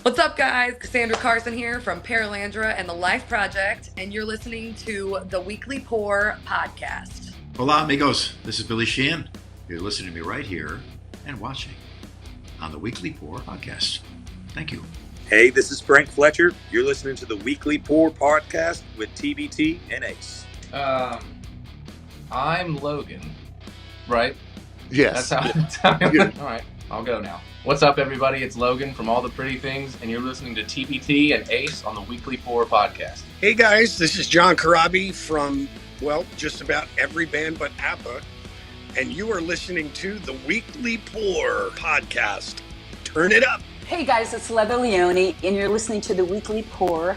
What's up, guys? Cassandra Carson here from Paralandra and the Life Project, and you're listening to the Weekly Pour podcast. Hola, amigos. This is Billy Sheehan. You're listening to me right here and watching on the Weekly Pour podcast. Thank you. Hey, this is Frank Fletcher. You're listening to the Weekly Pour podcast with TBT and Ace. I'm Logan, right? Yes. That's how All right, I'll go now. What's up, everybody? It's Logan from All the Pretty Things, and you're listening to TBT and Ace on the Weekly Pour podcast. Hey, guys. This is John Karabi from, just about every band but ABBA, and you are listening to the Weekly Pour podcast. Turn it up. Hey, guys. It's Leather Leone, and you're listening to the Weekly Pour.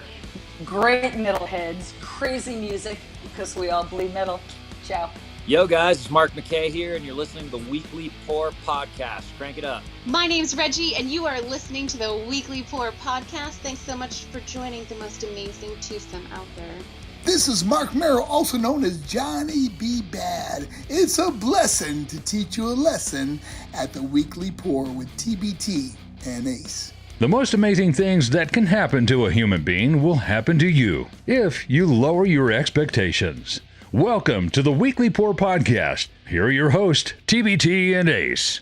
Great metalheads, crazy music, because we all bleed metal. Ciao. Yo guys, it's Mark McKay here, and you're listening to the Weekly Pour podcast. Crank it up. My name's Reggie, and you are listening to the Weekly Pour podcast. Thanks so much for joining the most amazing twosome out there. This is Mark Merrill, also known as Johnny B. Bad. It's a blessing to teach you a lesson at the Weekly Pour with TBT and Ace. The most amazing things that can happen to a human being will happen to you if you lower your expectations. Welcome to the Weekly Pour podcast. Here are your hosts, TBT and Ace.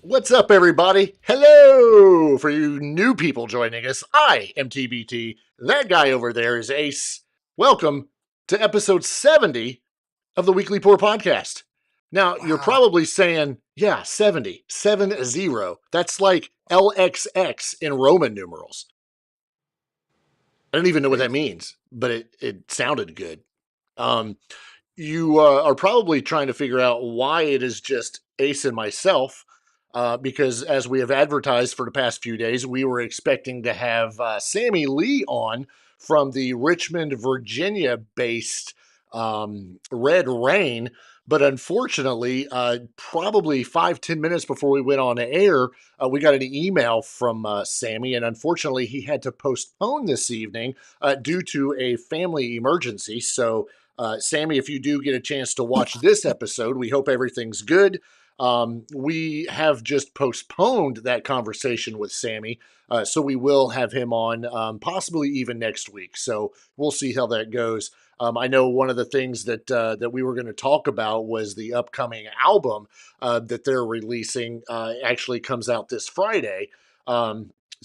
What's up, everybody? Hello! For you new people joining us, I am TBT. That guy over there is Ace. Welcome to episode 70 of the Weekly Pour podcast. Now, You're probably saying, 70, 7-0. That's like LXX in Roman numerals. I don't even know what that means, but it sounded good. You are probably trying to figure out why it is just Ace and myself, because as we have advertised for the past few days, we were expecting to have Sammy Lee on from the Richmond, Virginia-based Red Rain, but unfortunately, probably 5-10 minutes before we went on air, we got an email from Sammy, and unfortunately, he had to postpone this evening due to a family emergency. So, Sammy, if you do get a chance to watch this episode, we hope everything's good. We have just postponed that conversation with Sammy, so we will have him on possibly even next week. So we'll see how that goes. I know one of the things that we were going to talk about was the upcoming album that they're releasing actually comes out this Friday.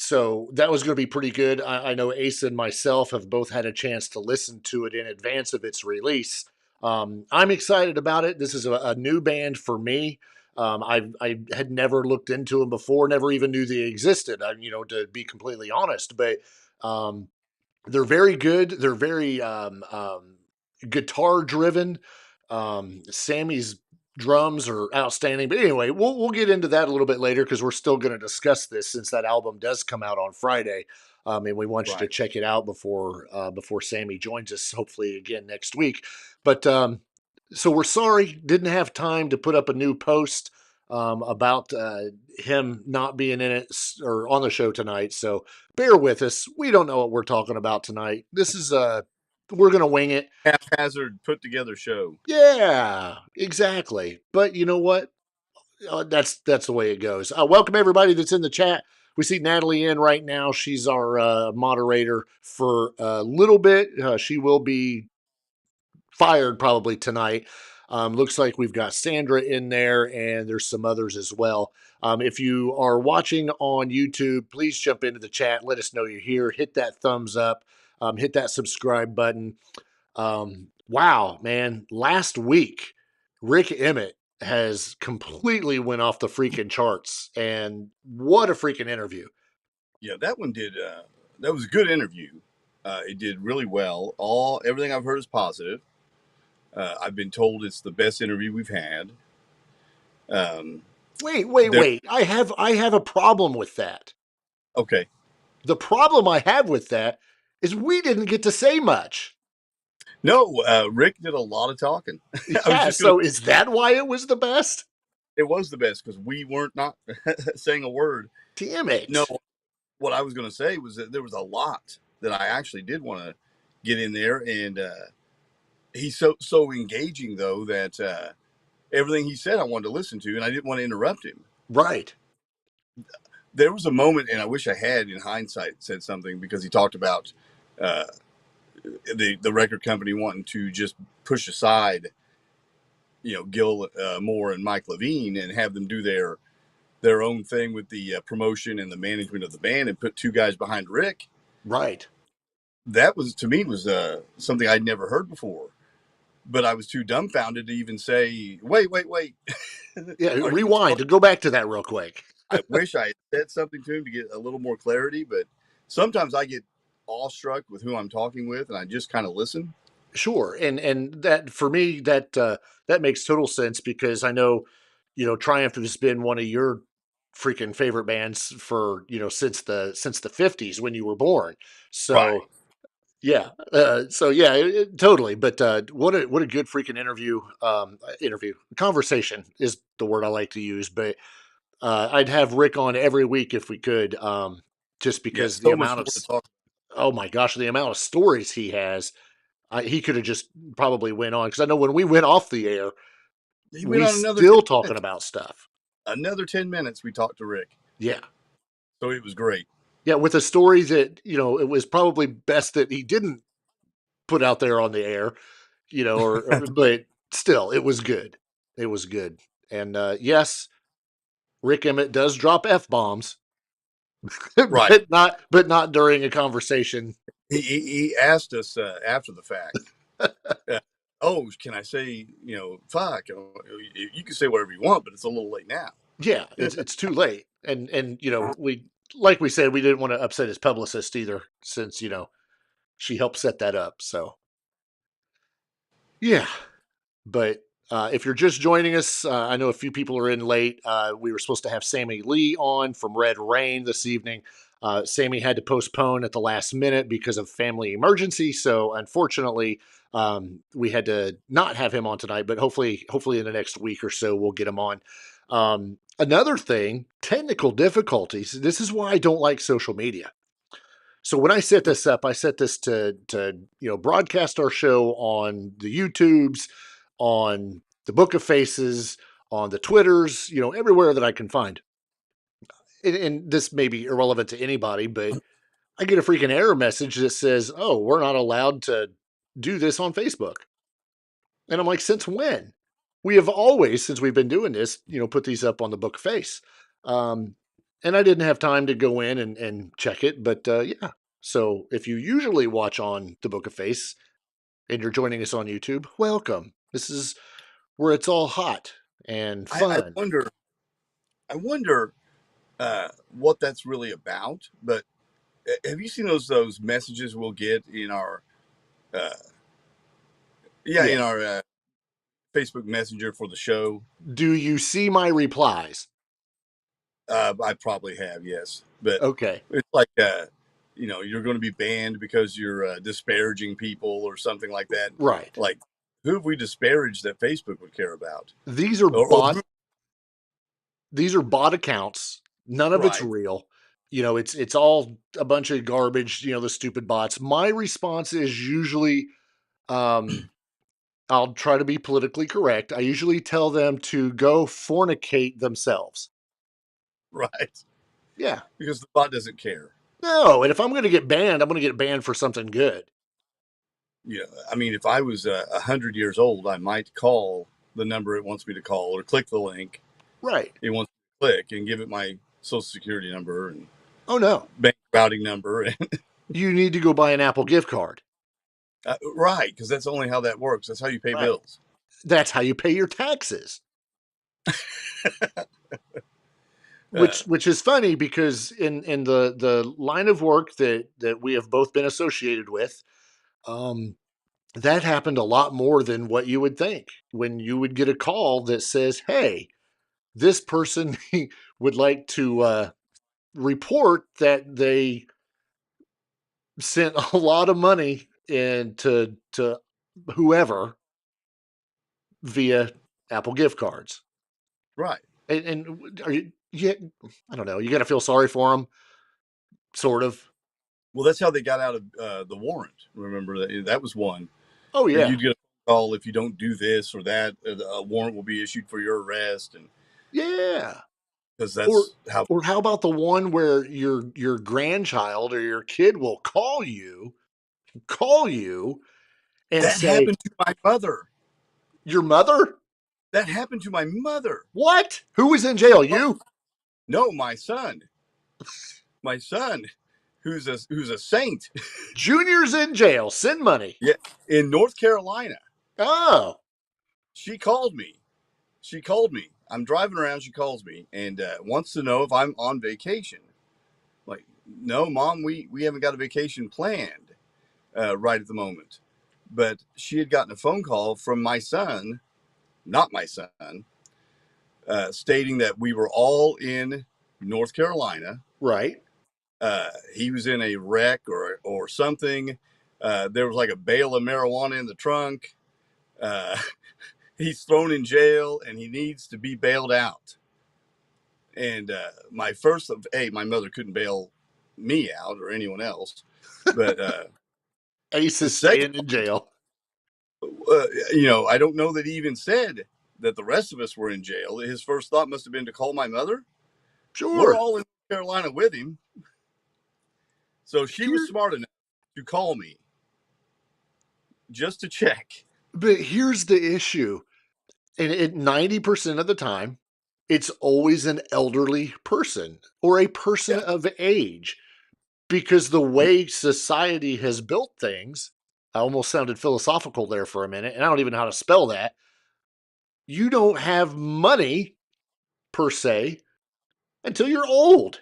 So that was going to be pretty good. I know Ace and myself have both had a chance to listen to it in advance of its release. I'm excited about it. This is a new band for me. I had never looked into them before, never even knew they existed, to be completely honest. But they're very good. They're very guitar driven. Sammy's drums are outstanding. But anyway, we'll get into that a little bit later because we're still going to discuss this since that album does come out on Friday. And we want you to check it out before Sammy joins us, hopefully again next week. But so we're sorry, didn't have time to put up a new post about him not being in it or on the show tonight. So bear with us. We don't know what we're talking about tonight. This is we're going to wing it. Haphazard put together show. Yeah, exactly. But you know what? That's the way it goes. Welcome everybody that's in the chat. We see Natalie in right now. She's our moderator for a little bit. She will be fired probably tonight. Looks like we've got Sandra in there, and there's some others as well. If you are watching on YouTube, please jump into the chat. Let us know you're here. Hit that thumbs up. Hit that subscribe button. Wow, man. Last week, Rick Emmett has completely went off the freaking charts. And what a freaking interview. Yeah, that one did. That was a good interview. It did really well. Everything I've heard is positive. I've been told it's the best interview we've had. Wait. I have a problem with that. Okay. The problem I have with that is we didn't get to say much. No, Rick did a lot of talking. Yeah, so is that why it was the best? It was the best because we weren't not saying a word. Damn it. No, what I was going to say was that there was a lot that I actually did want to get in there. And he's so engaging, though, that everything he said I wanted to listen to, and I didn't want to interrupt him. Right. there was a moment, and I wish I had, in hindsight, said something, because he talked about uh, the record company wanting to just push aside, Gil Moore and Mike Levine, and have them do their own thing with the promotion and the management of the band, and put two guys behind Rick. Right. That was, to me, was something I'd never heard before. But I was too dumbfounded to even say, wait. Yeah, rewind to go back to that real quick. I wish I had said something to him to get a little more clarity, but sometimes I get awestruck with who I'm talking with, and I just kind of listen. Sure, and that, for me, that makes total sense, because I know, Triumph has been one of your freaking favorite bands for, since the 50s when you were born. So Right. yeah, totally. But what a good freaking interview conversation is the word I like to use. But I'd have Rick on every week if we could, just because the So much amount more of to talk. oh my gosh, the amount of stories he has. He could have just probably went on, because I know when we went off the air, He went we on another still 10 talking minutes. about stuff. Another 10 minutes we talked to Rick. Yeah. So it was great. Yeah, with a story that, it was probably best that he didn't put out there on the air, but still, it was good. It was good. And yes, Rick Emmett does drop F-bombs, Right. but not during a conversation. He asked us after the fact, oh, can I say, fuck? You can say whatever you want, but it's a little late now. Yeah, it's too late. And we, like we said, we didn't want to upset his publicist either, since, she helped set that up. So yeah. But if you're just joining us, I know a few people are in late. We were supposed to have Sammy Lee on from Red Rain this evening. Sammy had to postpone at the last minute because of family emergency. So unfortunately, we had to not have him on tonight. But hopefully in the next week or so, we'll get him on. Another thing, technical difficulties. This is why I don't like social media. So when I set this up, I set this to broadcast our show on the YouTubes, on the Book of Faces, on the Twitters, everywhere that I can find. And this may be irrelevant to anybody, but I get a freaking error message that says, "Oh, we're not allowed to do this on Facebook." And I'm like, "Since when?" We have always, since we've been doing this, put these up on the Book of Face. And I didn't have time to go in and check it, but yeah. So if you usually watch on the Book of Face and you're joining us on YouTube, welcome. This is where it's all hot and fun. I wonder what that's really about. But have you seen those messages we'll get in our in our Facebook Messenger for the show? Do you see my replies? I probably have, yes. But okay, it's like you're going to be banned because you're disparaging people or something like that. Right. Like, who have we disparaged that Facebook would care about? These are these are bot accounts. None of it's real. It's all a bunch of garbage, the stupid bots. My response is usually, I'll try to be politically correct. I usually tell them to go fornicate themselves. Right. Yeah. Because the bot doesn't care. No, and if I'm going to get banned, I'm going to get banned for something good. Yeah, I mean, if I was 100 years old, I might call the number it wants me to call, or click the link. Right. It wants me to click and give it my social security number and bank routing number. You need to go buy an Apple gift card. Right, because that's only how that works. That's how you pay bills. That's how you pay your taxes. Which is funny, because in the line of work that we have both been associated with, that happened a lot more than what you would think. When you would get a call that says, "Hey, this person would like to report that they sent a lot of money to whoever via Apple gift cards." Right. And are you? Yeah, I don't know. You got to feel sorry for them, sort of. Well, that's how they got out of the warrant. Remember that was one. Oh yeah. You'd get a call if you don't do this or that. A warrant will be issued for your arrest. And yeah. because that's how. Or how about the one where your grandchild or your kid will call you and That say, happened to my mother. your mother? That happened to my mother. What? Who was in jail? Oh, You? no, my son. My son, who's a saint. Junior's in jail. Send money. Yeah, in North Carolina. Oh. She called me. I'm driving around. She calls me and wants to know if I'm on vacation. Like, no, Mom, we haven't got a vacation planned right at the moment. But she had gotten a phone call from my son, not my son, stating that we were all in North Carolina. Right. He was in a wreck or something. There was like a bale of marijuana in the trunk. He's thrown in jail and he needs to be bailed out. And my mother couldn't bail me out or anyone else. But Ace the is second, staying in jail. I don't know that he even said that the rest of us were in jail. His first thought must have been to call my mother. Sure. We're all in North Carolina with him. So she was Here- smart enough to call me just to check. But here's the issue. And 90% of the time, it's always an elderly person or a person Yeah. of age. Because the way society has built things, I almost sounded philosophical there for a minute, and I don't even know how to spell that. You don't have money, per se, until you're old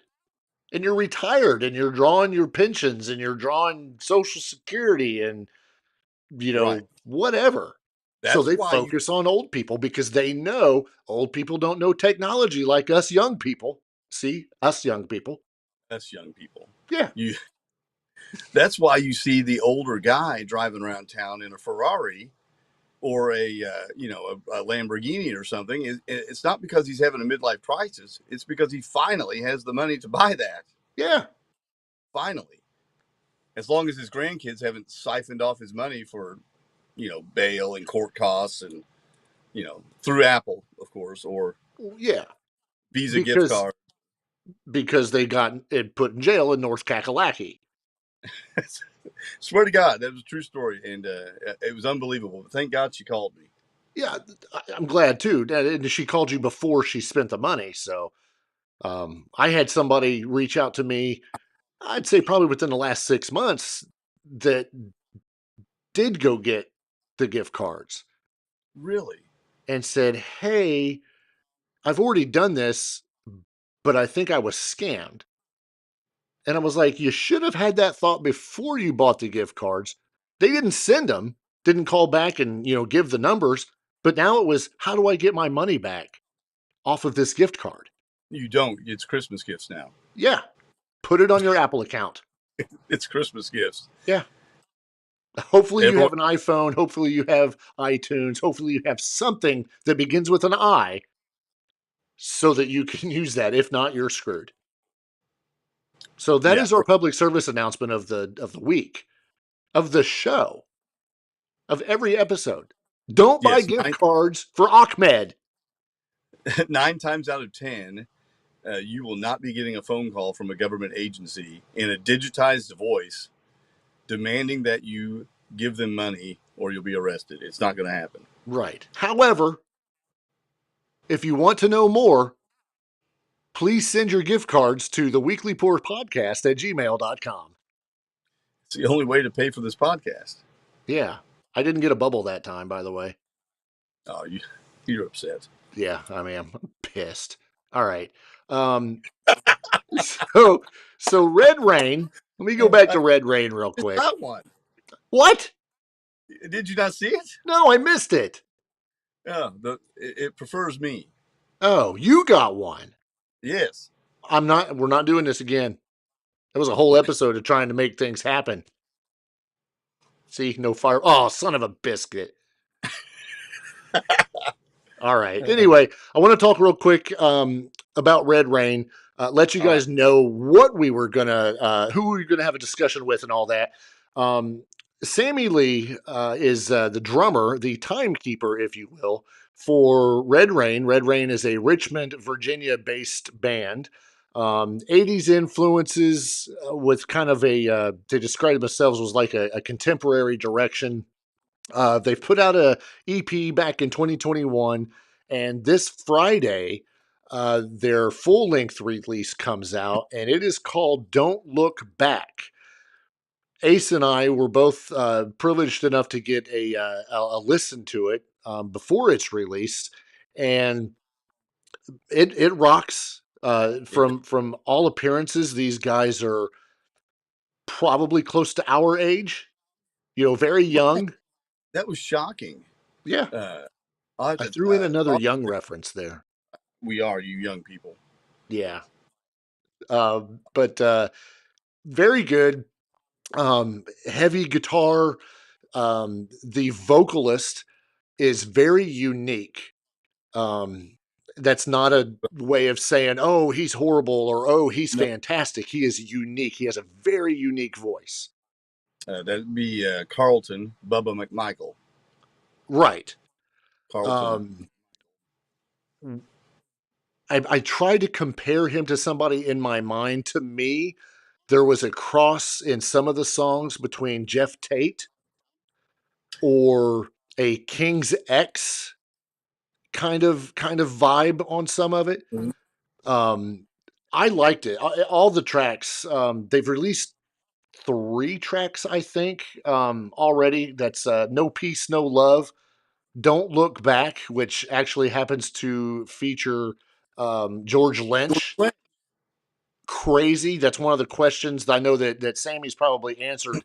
and you're retired and you're drawing your pensions and you're drawing Social Security and, Right. whatever. So That's they why focus on old people because they know old people don't know technology like us young people. See, us young people. us young people. Yeah. That's why you see the older guy driving around town in a Ferrari or a Lamborghini or something. It's not because he's having a midlife crisis. It's because he finally has the money to buy that. Yeah. Finally. As long as his grandkids haven't siphoned off his money for, bail and court costs and, through Apple, of course, or Yeah. Visa gift card. Because they got it put in jail in North Kakalaki. Swear to God, that was a true story, and it was unbelievable. But thank God she called me. Yeah, I'm glad too. And she called you before she spent the money. So I had somebody reach out to me, I'd say probably within the last 6 months, that did go get the gift cards. Really? And said, hey, I've already done this, but I think I was scammed. And I was like, you should have had that thought before you bought the gift cards. They didn't send them, didn't call back and, give the numbers. But now it was, how do I get my money back off of this gift card? You don't. It's Christmas gifts now. Yeah. Put it on your Apple account. It's Christmas gifts. Yeah. Hopefully you have an iPhone. Hopefully you have iTunes. Hopefully you have something that begins with an I so that you can use that. If not, you're screwed. So that is our public service announcement of the week, of the show, of every episode. Don't buy gift cards for Ahmed. 9 times out of 10, you will not be getting a phone call from a government agency in a digitized voice demanding that you give them money or you'll be arrested. It's not going to happen. Right. However, if you want to know more, please send your gift cards to the Weekly Pour Podcast at gmail.com. It's the only way to pay for this podcast. Yeah. I didn't get a bubble that time, by the way. Oh, you're upset. Yeah, I mean, I'm pissed. All right. So Red Rain. Let me go back to Red Rain real quick. That one. What? Did you not see it? No, I missed it. Oh, it prefers me. Oh, you got one. Yes. We're not doing this again. That was a whole episode of trying to make things happen. See, no fire. Oh, son of a biscuit. All right. Anyway, I want to talk real quick about Red Rain. Let you guys know what we were gonna, who we were gonna have a discussion with, and all that. Sammy Lee is the drummer, the timekeeper, if you will, for Red Rain. Red Rain is a Richmond, Virginia-based band. 80s influences with kind of they describe themselves as like a contemporary direction. They've put out a EP back in 2021, and this Friday, their full-length release comes out, and it is called Don't Look Back. Ace and I were both privileged enough to get a listen to it before it's released, and it rocks. From all appearances, these guys are probably close to our age. Very young. That was shocking. Yeah, I I threw in another young reference there. We are, you young people. Yeah, but very good. Heavy guitar. The vocalist is very unique. That's not a way of saying, oh, he's horrible or oh, he's fantastic. He is unique. He has a very unique voice. That'd be Carlton Bubba McMichael. Right. Carlton. I tried to compare him to somebody in my mind. To me, there was a cross in some of the songs between Jeff Tate or a King's X kind of vibe on some of it. I liked it. All the tracks. They've released 3 tracks, I think, already. That's No Peace, No Love, Don't Look Back, which actually happens to feature George Lynch. Crazy. That's one of the questions that I know that Sammy's probably answered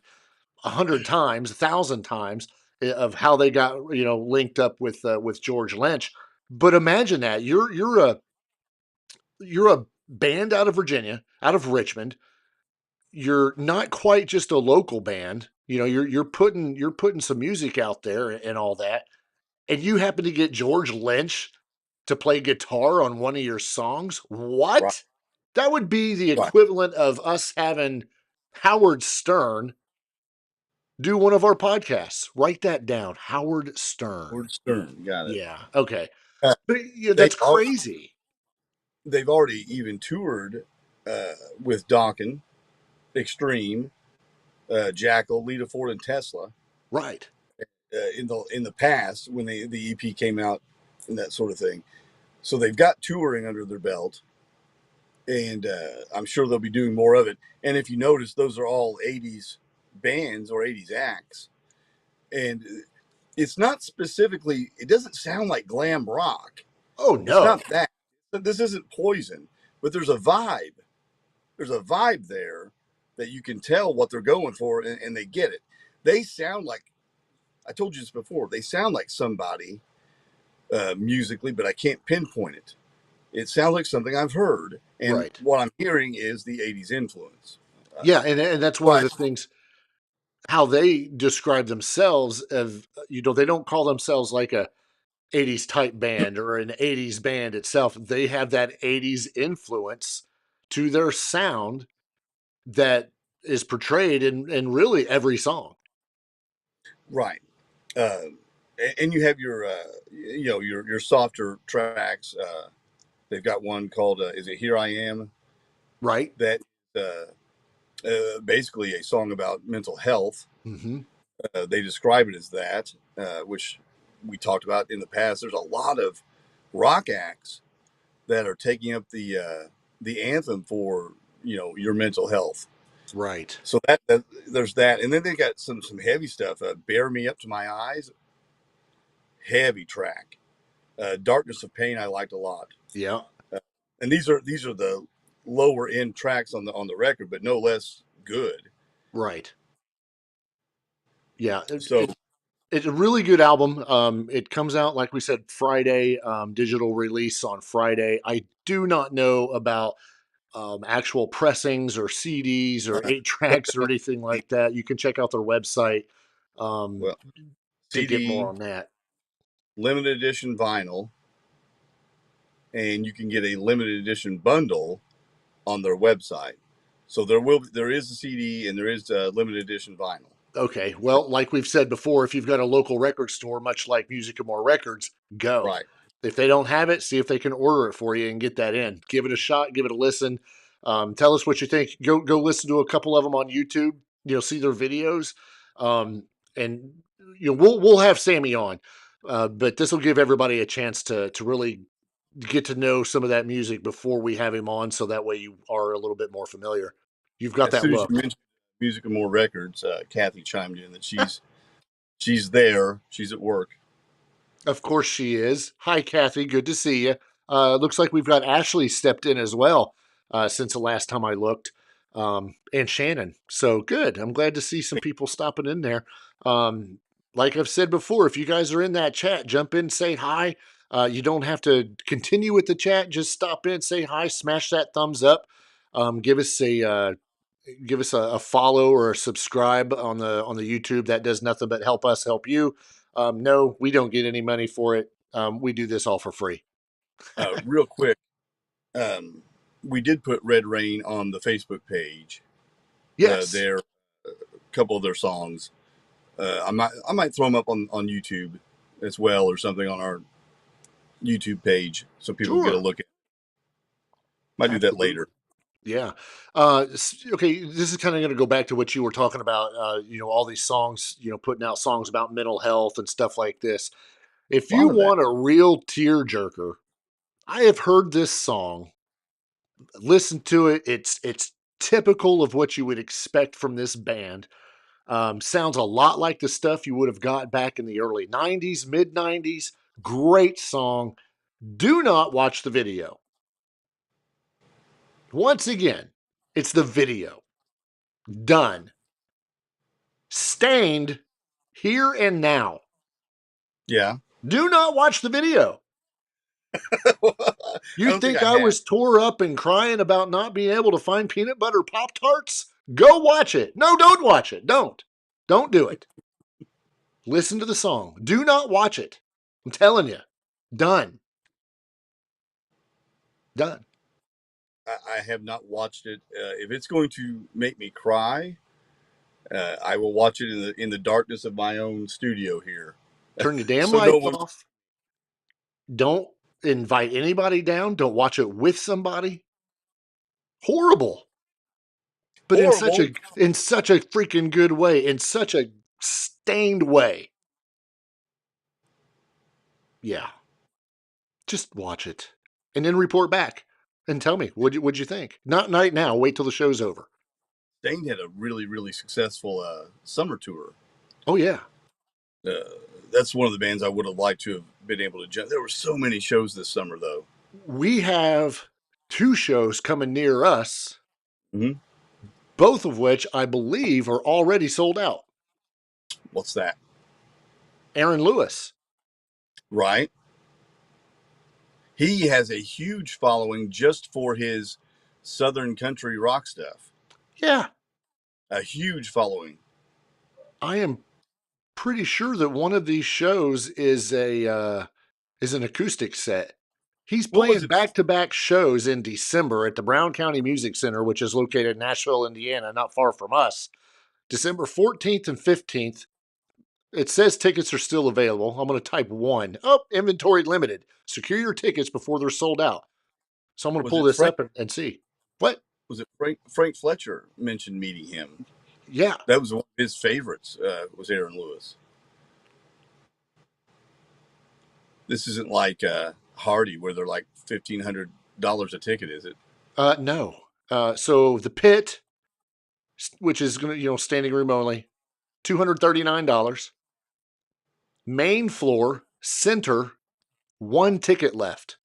100 times, 1,000 times, of how they got linked up with George Lynch. But imagine that you're a band out of Virginia, out of Richmond. You're not quite just a local band. You're putting some music out there and all that, and you happen to get George Lynch to play guitar on one of your songs. What? Right. That would be the equivalent of us having Howard Stern do one of our podcasts. Write that down. Howard Stern. Howard Stern. Got it. Yeah. Okay. But that's crazy. They've already even toured with Dawkins, Extreme, Jackal, Lita Ford, and Tesla. Right. In the past, when the EP came out and that sort of thing. So they've got touring under their belt, and I'm sure they'll be doing more of it. And if you notice, those are all 80s bands or 80s acts. And it's not specifically, it doesn't sound like glam rock. Oh, no. It's not that. This isn't Poison, but there's a vibe. There's a vibe there that you can tell what they're going for, and they get it. They sound like, I told you this before, they sound like somebody musically, but I can't pinpoint it. It sounds like something I've heard. And what I'm hearing is the 80s influence. Yeah, and that's one of the things, how they describe themselves of, they don't call themselves like a 80s type band or an 80s band itself. They have that 80s influence to their sound that is portrayed in really every song. Right. And you have your, your softer tracks. They've got one called, is it Here I Am? Right. That basically a song about mental health. Mm-hmm. They describe it as that, which we talked about in the past. There's a lot of rock acts that are taking up the anthem for, your mental health. Right. So that there's that. And then they got some heavy stuff. Bear Me Up to My Eyes. Heavy track. Darkness of Pain I liked a lot. Yeah. And these are the lower end tracks on the record, but no less good. Right. Yeah. So it's a really good album. It comes out, like we said, Friday, digital release on Friday. I do not know about actual pressings or CDs or 8 tracks or anything like that. You can check out their website to CD, get more on that. Limited edition vinyl, and you can get a limited edition bundle on their website. So there is a CD and there is a limited edition vinyl. Okay, well, like we've said before, if you've got a local record store, much like Music and More Records, go. Right. If they don't have it, see if they can order it for you and get that in. Give it a shot, give it a listen. Tell us what you think. Go listen to a couple of them on YouTube. See their videos, and we'll have Sammy on, but this will give everybody a chance to really get to know some of that music before we have him on, so that way you are a little bit more familiar. You've got As that soon as you look. mentioned Music and More Records, Kathy chimed in that she's there. She's at work. Of course she is. Hi, Kathy. Good to see you. Looks like we've got Ashley stepped in as well since the last time I looked, and Shannon. So good. I'm glad to see some people stopping in there. Like I've said before, if you guys are in that chat, jump in, say hi. You don't have to continue with the chat. Just stop in, say hi, smash that thumbs up. Give us a follow or a subscribe on the YouTube. That does nothing but help us help you. No, we don't get any money for it. We do this all for free. Real quick, we did put Red Rain on the Facebook page. Yes, Their couple of their songs. I might throw them up on YouTube as well, or something on our YouTube page, so people sure. get a look at. Might do that later. Yeah. Okay. This is kind of going to go back to what you were talking about. All these songs. Putting out songs about mental health and stuff like this. If you want a real tearjerker, I have heard this song. Listen to it. It's typical of what you would expect from this band. Sounds a lot like the stuff you would have got back in the early 90s, mid 90s. Great song. Do not watch the video. Once again, it's the video. Done. Stained here and now. Yeah. Do not watch the video. You think I was tore up and crying about not being able to find peanut butter Pop-Tarts? Go watch it. No, don't watch it. Don't do it. Listen to the song. Do not watch it. I'm telling you. Done. I have not watched it. If it's going to make me cry, I will watch it in the darkness of my own studio here. Turn your damn lights off. Don't invite anybody down. Don't watch it with somebody. Horrible. But in such a freaking good way, in such a stained way. Yeah. Just watch it and then report back and tell me what'd you think. Not right now. Wait till the show's over. Stained had a really, really successful summer tour. Oh yeah. That's one of the bands I would have liked to have been able to jump. There were so many shows this summer, though. We have 2 shows coming near us, both of which I believe are already sold out. What's that? Aaron Lewis. Right. He has a huge following just for his Southern country rock stuff. Yeah. A huge following. I am pretty sure that one of these shows is an acoustic set. He's playing back-to-back shows in December at the Brown County Music Center, which is located in Nashville, Indiana, not far from us. December 14th and 15th. It says tickets are still available. I'm going to type 1. Oh, inventory limited. Secure your tickets before they're sold out. So I'm going to pull this up and see. What? Was it Frank Fletcher mentioned meeting him? Yeah. That was one of his favorites, was Aaron Lewis. This isn't like Hardy, where they're like $1,500 a ticket, is it? No. So the Pit, which is going to, standing room only, $239. Main floor, center, 1 ticket left.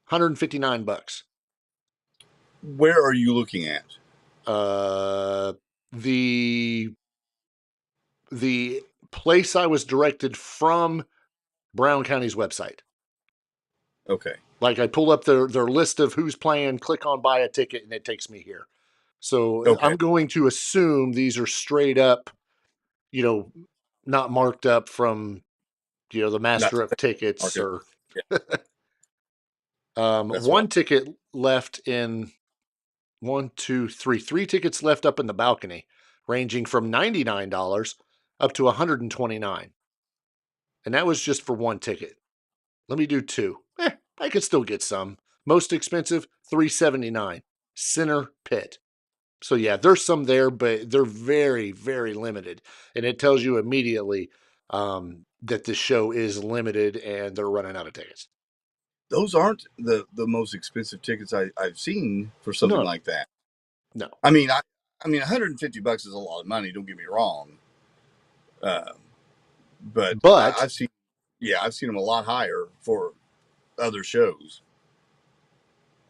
$159. Where are you looking at? The place I was directed from Brown County's website. Okay. Like I pull up their list of who's playing, click on buy a ticket, and it takes me here. So I'm going to assume these are straight up, not marked up from, the master of tickets or. Yeah. 1 ticket left in 1, 2, 3 tickets left up in the balcony. ranging from $99 up to $129. And that was just for one ticket. Let me do two. I could still get some. Most expensive, $379. Center pit. So yeah, there's some there, but they're very, very limited. And it tells you immediately that this show is limited and they're running out of tickets. Those aren't the most expensive tickets I've seen for something like that. No. I mean, $150 is a lot of money. Don't get me wrong. But I've seen them a lot higher for other shows.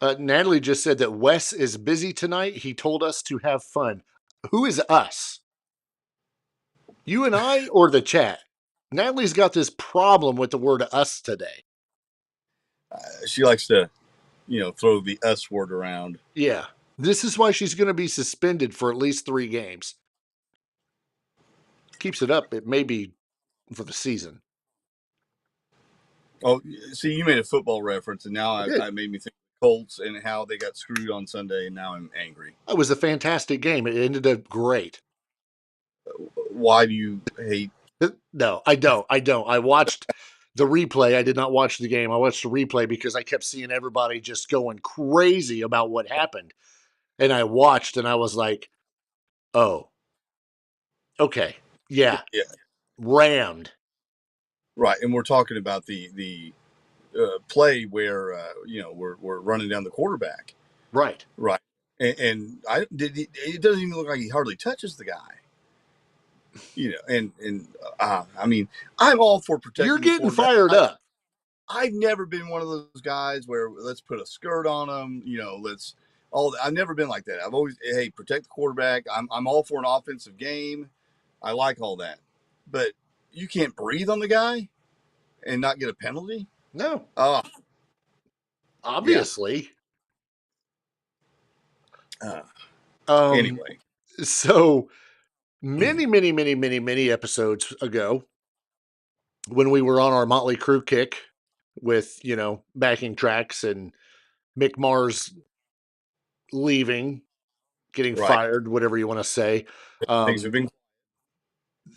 Natalie just said that Wes is busy tonight. He told us to have fun. Who is us? You and I or the chat? Natalie's got this problem with the word us today. She likes to, throw the us word around. Yeah. This is why she's going to be suspended for at least 3 games. Keeps it up, it may be for the season. Oh, see, you made a football reference, and now I made me think of the Colts and how they got screwed on Sunday, and now I'm angry. It was a fantastic game. It ended up great. Why do you hate? No, I don't. I watched the replay. I did not watch the game. I watched the replay because I kept seeing everybody just going crazy about what happened. And I watched and I was like, oh, okay. Yeah. Rammed. Right. And we're talking about the play where, we're running down the quarterback. Right. Right. And it doesn't even look like he hardly touches the guy. I mean, I'm all for protecting. You're getting fired up. I've never been one of those guys where let's put a skirt on them. I've never been like that. I've always, hey, protect the quarterback. I'm all for an offensive game. I like all that, but you can't breathe on the guy and not get a penalty. No. Obviously. Yeah. Anyway, so many episodes ago, when we were on our Motley Crue kick with, backing tracks and Mick Mars leaving, getting fired, whatever you want to say.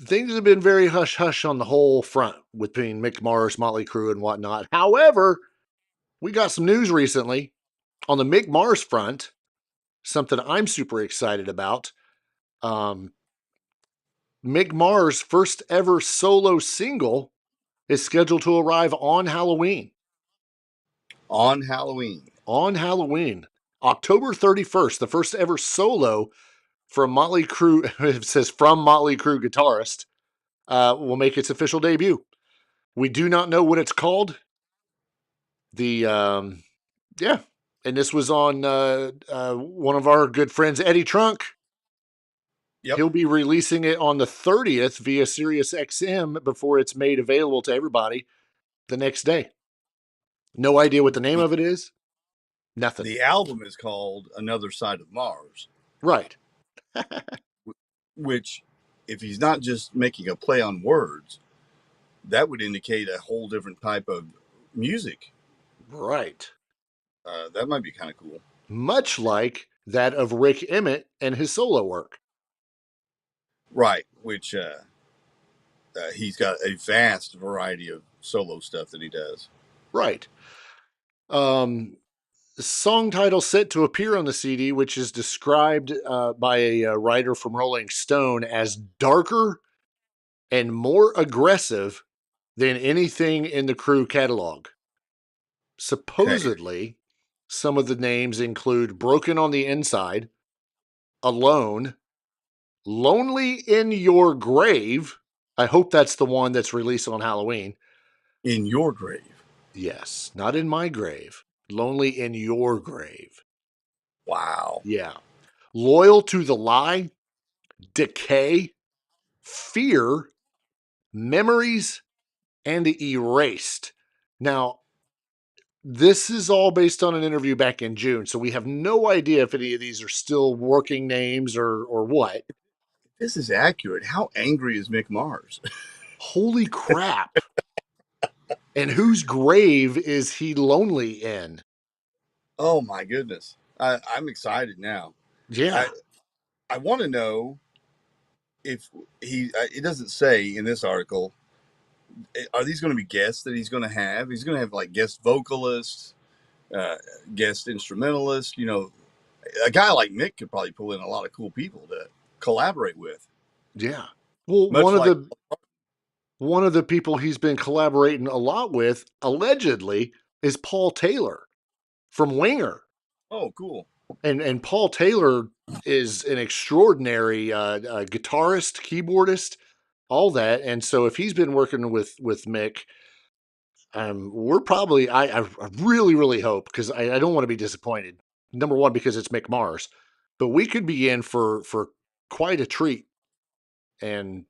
Things have been very hush-hush on the whole front between Mick Mars, Motley Crue, and whatnot. However, we got some news recently on the Mick Mars front, something I'm super excited about. Mick Mars' first ever solo single is scheduled to arrive on Halloween. On Halloween. October 31st, the first ever solo from Motley Crue, it says from Motley Crue guitarist, will make its official debut. We do not know what it's called. And this was on one of our good friends, Eddie Trunk. Yep. He'll be releasing it on the 30th via Sirius XM before it's made available to everybody the next day. No idea what the name of it is. Nothing. The album is called Another Side of Mars. Right. Which, if he's not just making a play on words, that would indicate a whole different type of music. Right. That might be kind of cool. Much like that of Rick Emmett and his solo work. Right, which he's got a vast variety of solo stuff that he does. Right. Song title set to appear on the CD, which is described by a writer from Rolling Stone as darker and more aggressive than anything in the Crue catalog. Supposedly, some of the names include Broken on the Inside, Alone, Lonely in Your Grave. I hope that's the one that's released on Halloween. In Your Grave? Yes, not in my grave. Lonely in Your Grave. Wow. Yeah. Loyal to the Lie, Decay, Fear, Memories, and Erased. Now, this is all based on an interview back in June, so we have no idea if any of these are still working names or what. This is accurate. How angry is Mick Mars? Holy crap. And whose grave is he lonely in? Oh, my goodness. I'm excited now. Yeah. I want to know if it doesn't say in this article, are these going to be guests that he's going to have? He's going to have like guest vocalists, uh, guest instrumentalists. You know, a guy like Mick could probably pull in a lot of cool people to collaborate with. Yeah. Well, Much like one of the people he's been collaborating a lot with, allegedly, is Paul Taylor from Winger. oh, cool. And Paul Taylor is an extraordinary guitarist, keyboardist, all that. And so if he's been working with Mick, we're probably I really really hope, because I don't want to be disappointed. Number one, because it's Mick Mars, but we could be in for quite a treat. And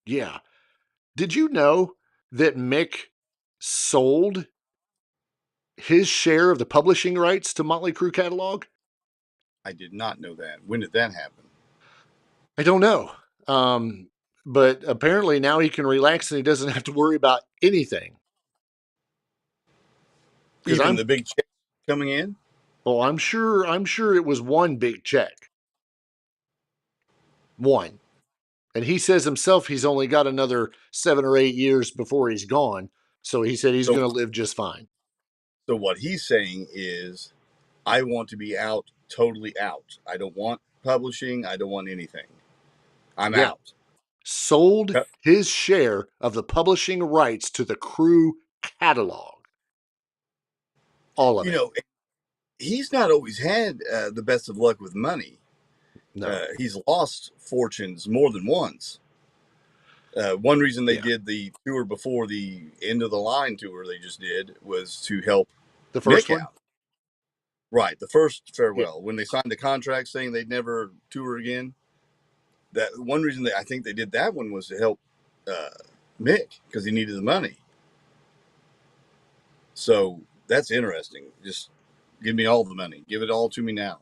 yeah, did you know that Mick sold his share of the publishing rights to Motley Crue catalog? I did not know that. When did that happen? I don't know. But apparently now he can relax and he doesn't have to worry about anything. Even the big check coming in? Oh, I'm sure it was one big check. One. And he says himself he's only got another 7 or 8 years before he's gone. So he said he's going to live just fine. So what he's saying is, I want to be out, totally out. I don't want publishing. I don't want anything. I'm out. Sold his share of the publishing rights to the Crue catalog. All of it. You know, he's not always had the best of luck with money. No. He's lost fortunes more than once. One reason they did the tour before the end of the line tour they just did was to help the first Mick one out. Right, the first farewell, when they signed the contract saying they'd never tour again. That one reason I think they did that one was to help Mick, because he needed the money. So that's interesting. Just give me all the money. Give it all to me now.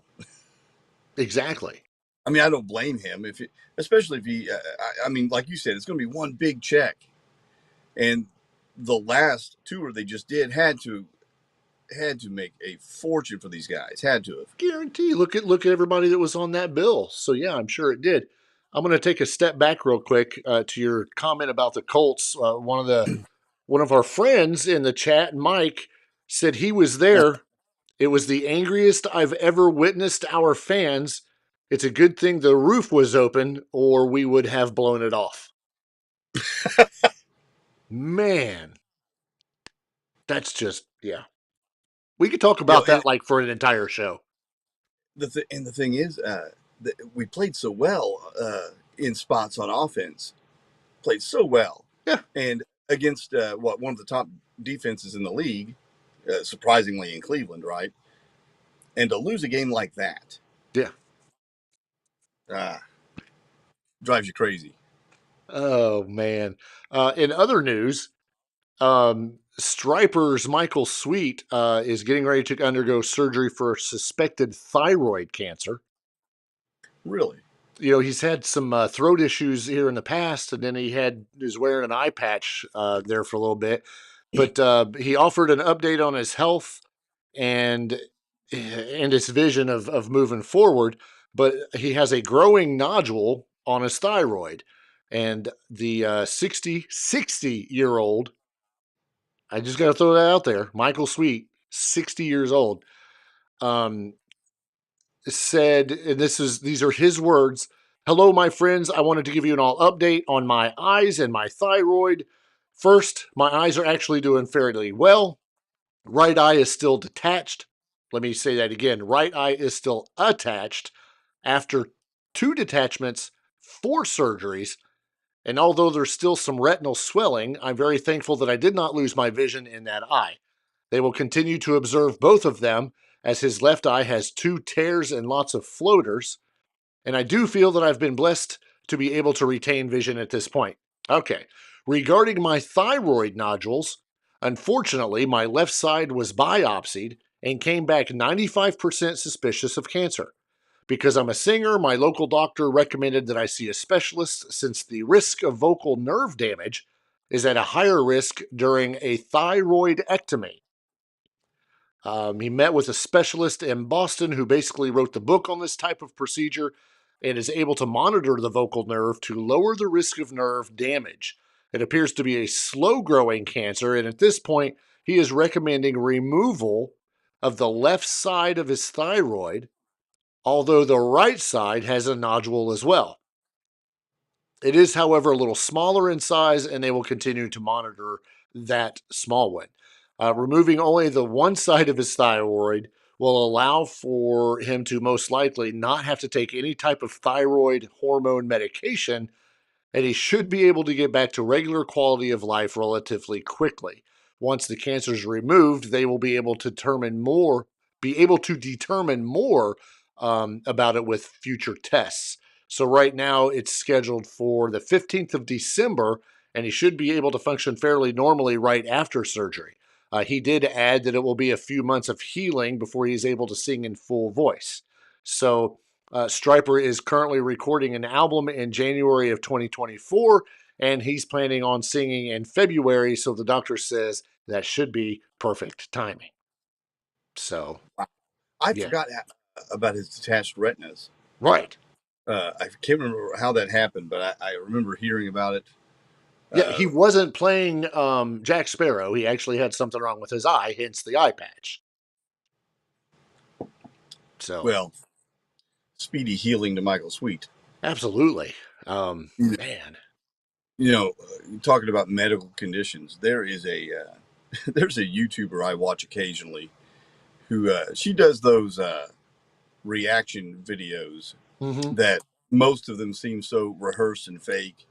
Exactly. I mean, I don't blame him, especially if he. I mean, like you said, it's going to be one big check, and the last tour they just did had to make a fortune for these guys. Had to have. Guarantee. Look at everybody that was on that bill. So yeah, I'm sure it did. I'm going to take a step back real quick to your comment about the Colts. One of our friends in the chat, Mike, said he was there. It was the angriest I've ever witnessed our fans. It's a good thing the roof was open, or we would have blown it off. Man, that's just, yeah. We could talk about that like for an entire show. The thing is, we played so well in spots on offense. Played so well. Yeah. And against one of the top defenses in the league, surprisingly in Cleveland, right? And to lose a game like that. Yeah. Drives you crazy. Oh, man. In other news, Striper's Michael Sweet is getting ready to undergo surgery for suspected thyroid cancer. Really? You know, he's had some throat issues here in the past, and then he was wearing an eye patch there for a little bit. But he offered an update on his health and his vision of moving forward. But he has a growing nodule on his thyroid. And the 60-year-old, I just got to throw that out there, Michael Sweet, 60 years old, said, and these are his words, "Hello, my friends. I wanted to give you an all update on my eyes and my thyroid. First, my eyes are actually doing fairly well. Right eye is still detached. Let me say that again. Right eye is still attached after 2 detachments, 4 surgeries. And although there's still some retinal swelling, I'm very thankful that I did not lose my vision in that eye. They will continue to observe both of them, as his left eye has 2 tears and lots of floaters. And I do feel that I've been blessed to be able to retain vision at this point." Okay. Regarding my thyroid nodules, unfortunately, my left side was biopsied and came back 95% suspicious of cancer. Because I'm a singer, my local doctor recommended that I see a specialist, since the risk of vocal nerve damage is at a higher risk during a thyroidectomy. He met with a specialist in Boston who basically wrote the book on this type of procedure. and is able to monitor the vocal nerve to lower the risk of nerve damage. It appears to be a slow-growing cancer, and at this point, he is recommending removal of the left side of his thyroid, although the right side has a nodule as well. It is, however, a little smaller in size, and they will continue to monitor that small one. Removing only the one side of his thyroid will allow for him to most likely not have to take any type of thyroid hormone medication, and he should be able to get back to regular quality of life relatively quickly. Once the cancer is removed, they will be able to determine more about it with future tests. So right now it's scheduled for the 15th of December, and he should be able to function fairly normally right after surgery. He did add that it will be a few months of healing before he's able to sing in full voice. So Stryper is currently recording an album in January of 2024, and he's planning on singing in February, so the doctor says that should be perfect timing. So, I yeah. forgot about his detached retinas. Right. I can't remember how that happened, but I remember hearing about it. Yeah, he wasn't playing Jack Sparrow. He actually had something wrong with his eye, hence the eye patch. So, well, speedy healing to Michael Sweet. Absolutely. Man. You know, talking about medical conditions, there is there's a YouTuber I watch occasionally who she does those reaction videos that most of them seem so rehearsed and fake,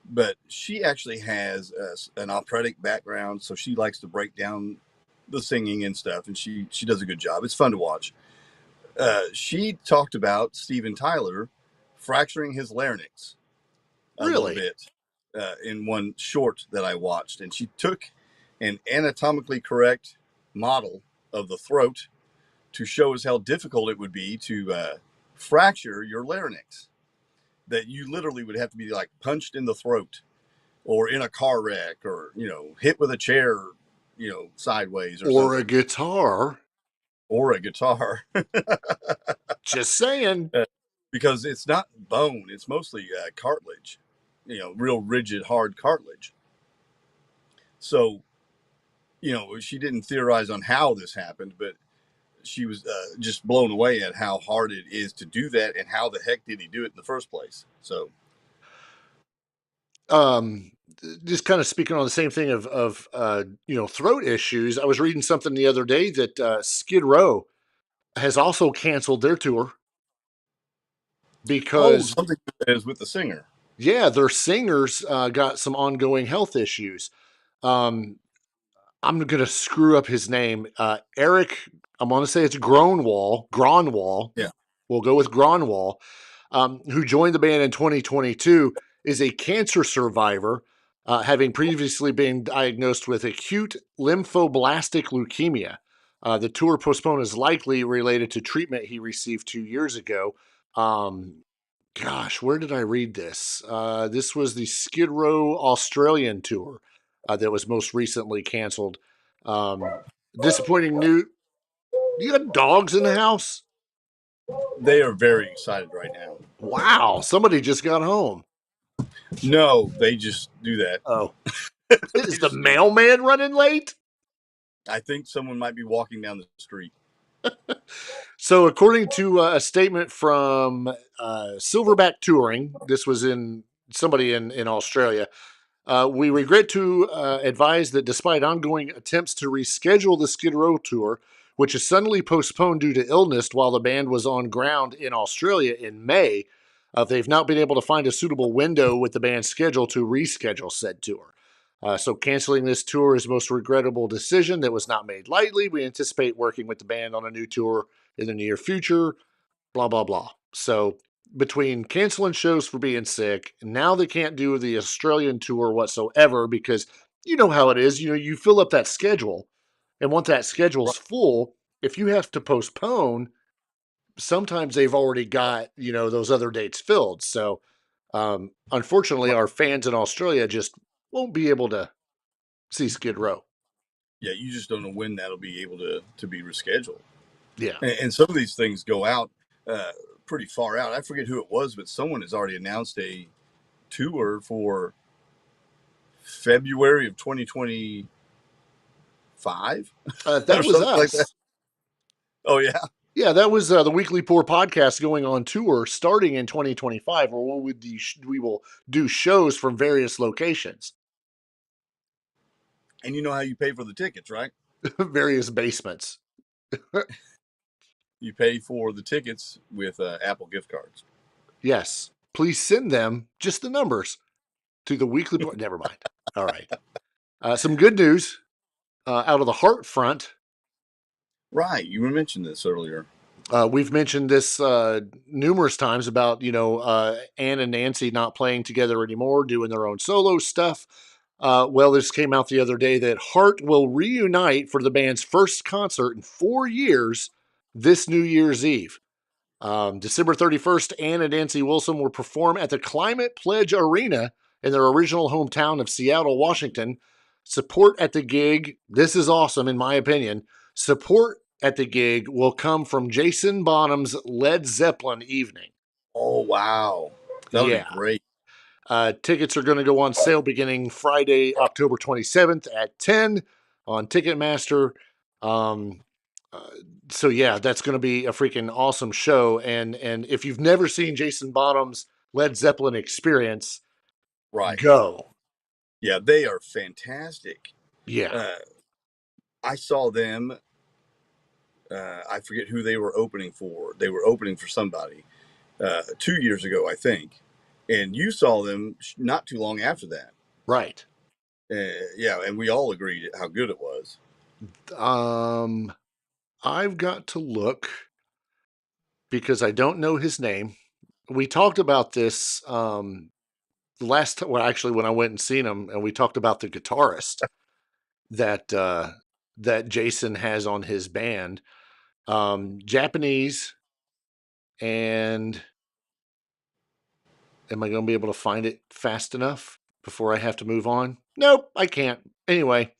but she actually has an operatic background, so she likes to break down the singing and stuff, and she does a good job. It's fun to watch. She talked about Steven Tyler fracturing his larynx a little bit in one short that I watched, and she took an anatomically correct model of the throat to show us how difficult it would be to fracture your larynx. That you literally would have to be like punched in the throat, or in a car wreck, or hit with a chair, sideways, or something. A guitar. Or a guitar. Just saying. Because it's not bone; it's mostly cartilage. Real rigid, hard cartilage. So, she didn't theorize on how this happened, but she was just blown away at how hard it is to do that, and how the heck did he do it in the first place. So, just kind of speaking on the same thing of throat issues. I was reading something the other day that Skid Row has also canceled their tour because something is with the singer. Yeah, their singers got some ongoing health issues. I'm going to screw up his name. Eric, I'm going to say it's Gronwall. Yeah. We'll go with Gronwall, who joined the band in 2022, is a cancer survivor, having previously been diagnosed with acute lymphoblastic leukemia. The tour postponed is likely related to treatment he received 2 years ago. Gosh, where did I read this? This was the Skid Row Australian tour that was most recently canceled. Disappointing news. You got dogs in the house? They are very excited right now. Wow, somebody just got home. No, they just do that. Oh. Is the mailman running late? I think someone might be walking down the street. So, according to a statement from Silverback Touring, this was somebody in Australia. We regret to advise that despite ongoing attempts to reschedule the Skid Row tour, which is suddenly postponed due to illness while the band was on ground in Australia in May, they've not been able to find a suitable window with the band's schedule to reschedule said tour. So canceling this tour is the most regrettable decision that was not made lightly. We anticipate working with the band on a new tour in the near future, blah, blah, blah. So between canceling shows for being sick, now they can't do the Australian tour whatsoever because you know how it is. You fill up that schedule, and once that schedule's full, if you have to postpone, sometimes they've already got, those other dates filled. So unfortunately, our fans in Australia just won't be able to see Skid Row. Yeah, you just don't know when that'll be able to be rescheduled. Yeah. And some of these things go out pretty far out. I forget who it was, but someone has already announced a tour for February of 2025 That or was something like that. us. Oh yeah, Yeah, that was the Weekly Pour podcast going on tour starting in 2025, where we will do shows from various locations, and you know how you pay for the tickets, right? various basements. You pay for the tickets with Apple gift cards. Yes, please send them just the numbers to the Weekly Pour. Never mind. All right. Some good news out of the Heart front. Right, you mentioned this earlier. We've mentioned this numerous times about, Ann and Nancy not playing together anymore, doing their own solo stuff. Well, this came out the other day that Heart will reunite for the band's first concert in 4 years this New Year's Eve. December 31st, Ann and Nancy Wilson will perform at the Climate Pledge Arena in their original hometown of Seattle, Washington. Support at the gig, this is awesome in my opinion. Support at the gig will come from Jason Bonham's Led Zeppelin evening. Oh wow, that'll be great. Tickets are going to go on sale beginning Friday, October 27th at 10 on Ticketmaster. So yeah, that's going to be a freaking awesome show. And if you've never seen Jason Bonham's Led Zeppelin experience, right, go. Yeah, they are fantastic. Yeah. I saw them. I forget who they were opening for. They were opening for somebody 2 years ago, I think. And you saw them not too long after that. Right. Yeah, and we all agreed how good it was. I've got to look because I don't know his name. We talked about this last time. Well, actually, when I went and seen him, and we talked about the guitarist that that Jason has on his band, Japanese, and am I going to be able to find it fast enough before I have to move on? Nope, I can't. Anyway,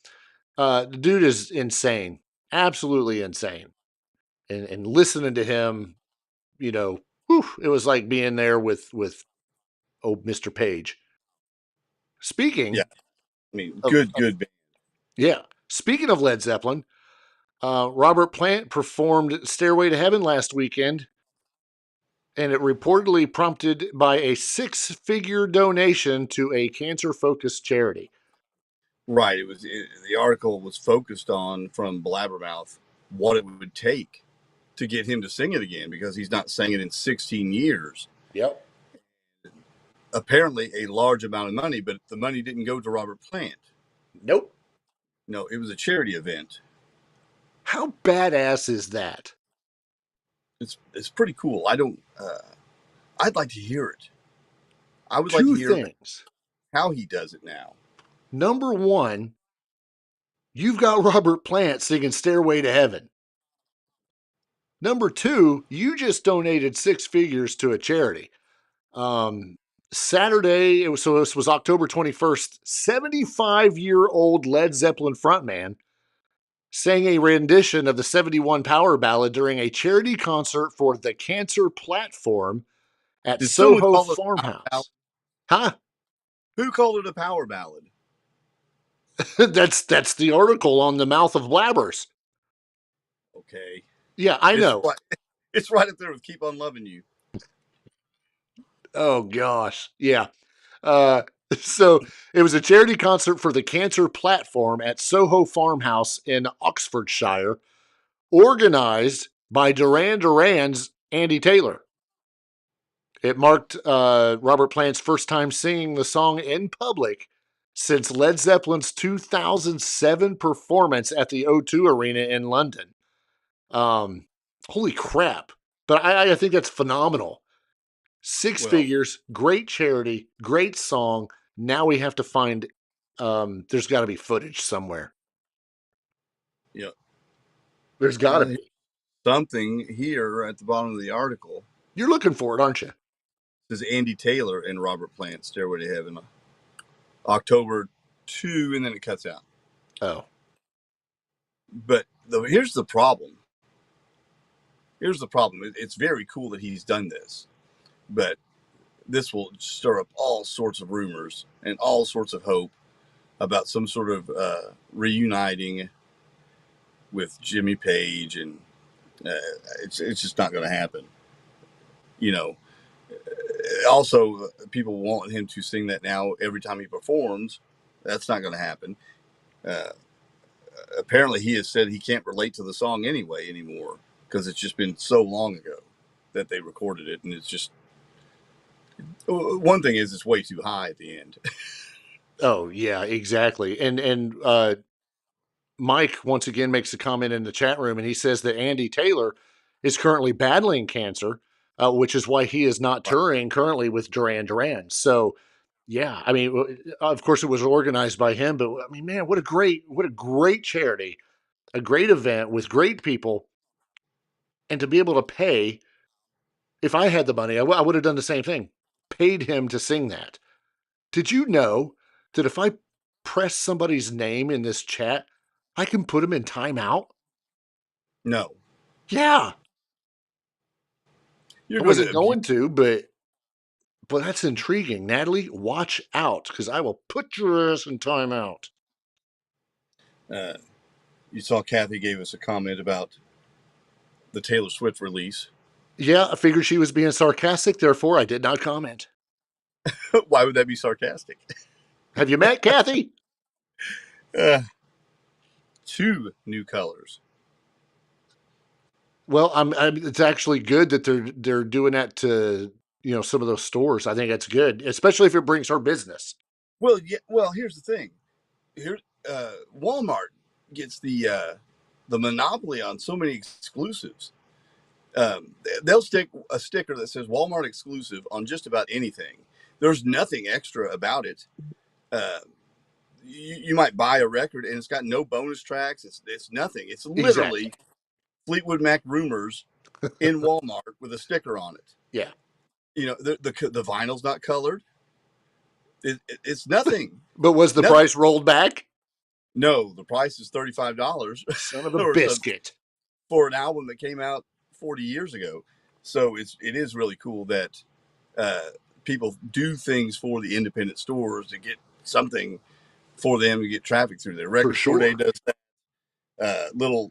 the dude is insane, absolutely insane, and listening to him, it was like being there with Mr. Page. Speaking, yeah, I mean, good band. Yeah, speaking of Led Zeppelin, Robert Plant performed "Stairway to Heaven" last weekend, and it reportedly prompted by a 6-figure donation to a cancer-focused charity. Right. The article was focused on, from Blabbermouth, what it would take to get him to sing it again, because he's not sang it in 16 years. Yep. Apparently a large amount of money, but the money didn't go to Robert Plant. Nope. No, it was a charity event. How badass is that? It's pretty cool. I'd like to hear it. I would like Two to hear things. How he does it now. Number one, you've got Robert Plant singing "Stairway to Heaven." Number two, you just donated 6 figures to a charity. Saturday, this was October 21st, 75-year-old Led Zeppelin frontman sang a rendition of the 71 Power Ballad during a charity concert for the Cancer Platform at Soho Farmhouse. Huh? Who called it a power ballad? That's the article on the Mouth of Blabbers. Okay. Yeah, I know. It's right up there with "Keep on Loving You." Oh gosh. Yeah. So it was a charity concert for the Cancer Platform at Soho Farmhouse in Oxfordshire, organized by Duran Duran's Andy Taylor. It marked Robert Plant's first time singing the song in public since Led Zeppelin's 2007 performance at the O2 Arena in London. Holy crap. But I think that's phenomenal. 6 figures, great charity, great song. Now we have to find, there's got to be footage somewhere. Yep. There's got to be. Something here at the bottom of the article. You're looking for it, aren't you? It says Andy Taylor and Robert Plant, "Stairway to Heaven," October 2, and then it cuts out. Oh. But here's the problem. Here's the problem. It's very cool that he's done this, but this will stir up all sorts of rumors and all sorts of hope about some sort of reuniting with Jimmy Page, and it's just not going to happen. You know, also people want him to sing that now every time he performs. That's not going to happen. Uh, Apparently, he has said he can't relate to the song anymore because it's just been so long ago that they recorded it, and it's just one thing is it's way too high at the end. Oh yeah, exactly. And Mike once again makes a comment in the chat room, and he says that Andy Taylor is currently battling cancer, which is why he is not touring currently with Duran Duran. So, yeah, I mean, of course, it was organized by him, but I mean, man, what a great charity, a great event with great people, and to be able to pay. If I had the money, I would have done the same thing, paid him to sing that. Did you know that if I press somebody's name in this chat, I can put them in timeout? No. Yeah. You're I going to wasn't going to, but that's intriguing. Natalie, watch out, because I will put your ass in timeout. You saw Kathy gave us a comment about the Taylor Swift release. Yeah, I figured she was being sarcastic, therefore I did not comment. Why would that be sarcastic? Have you met Kathy? 2 new colors. Well, it's actually good that they're doing that to some of those stores. I think that's good, especially if it brings her business. Well, yeah. Well, here's the thing. Walmart gets the monopoly on so many exclusives. They'll stick a sticker that says Walmart exclusive on just about anything. There's nothing extra about it. You might buy a record and it's got no bonus tracks. It's nothing. It's literally Fleetwood Mac Rumors in Walmart with a sticker on it. Yeah. The vinyl's not colored. It's nothing. But was the price rolled back? No, the price is $35. Son of a biscuit. For an album that came out 40 years ago. So it is really cool that people do things for the independent stores to get something for them to get traffic through there. Record Store Day does that. Little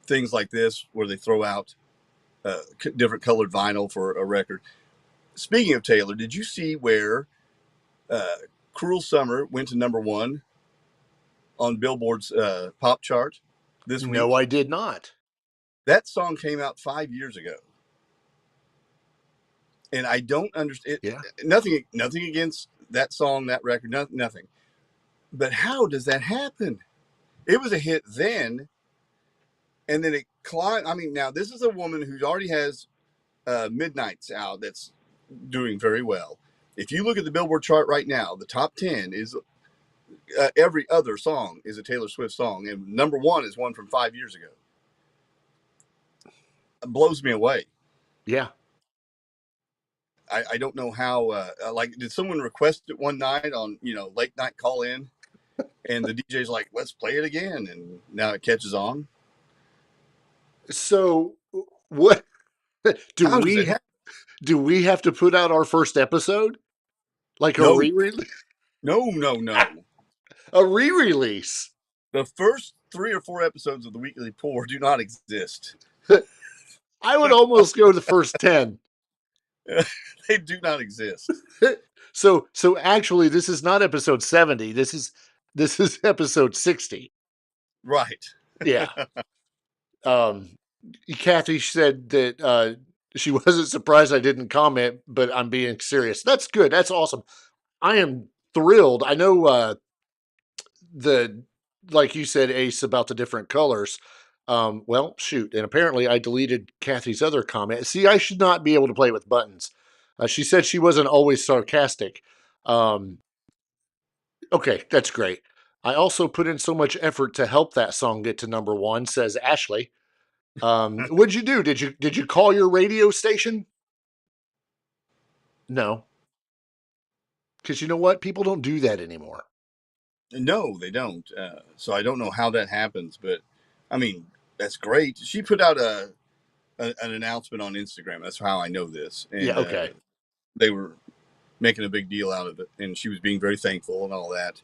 things like this where they throw out different colored vinyl for a record. Speaking of Taylor, did you see where Cruel Summer went to #1 on Billboard's pop chart this week? No, I did not. That song came out 5 years ago. And I don't understand. Nothing against that song, that record, nothing. But how does that happen? It was a hit then, and then it climbed. I mean, now this is a woman who already has Midnight's out that's doing very well. If you look at the Billboard chart right now, the top 10 is every other song is a Taylor Swift song, and #1 is one from 5 years ago. It blows me away. Yeah. I don't know how, did someone request it one night on, late night call in, and the DJ's like, let's play it again. And now it catches on. So what do we have to put out our first episode? Like a re-release? No. A re-release. The first 3 or 4 episodes of the Weekly Pour do not exist. I would almost go to the first 10. They do not exist. So actually, this is not episode 70. This is episode 60. Right. Yeah. Kathy said that she wasn't surprised I didn't comment, but I'm being serious. That's good. That's awesome. I am thrilled. I know like you said, Ace, about the different colors. Well, shoot. And apparently I deleted Kathy's other comment. See, I should not be able to play with buttons. She said she wasn't always sarcastic. Okay, that's great. I also put in so much effort to help that song get to #1, says Ashley. What'd you do? Did you call your radio station? No. Because you know what? People don't do that anymore. No, they don't. So I don't know how that happens, but I mean, that's great. She put out an announcement on Instagram. That's how I know this. And Yeah, okay. they were making a big deal out of it, and she was being very thankful and all that.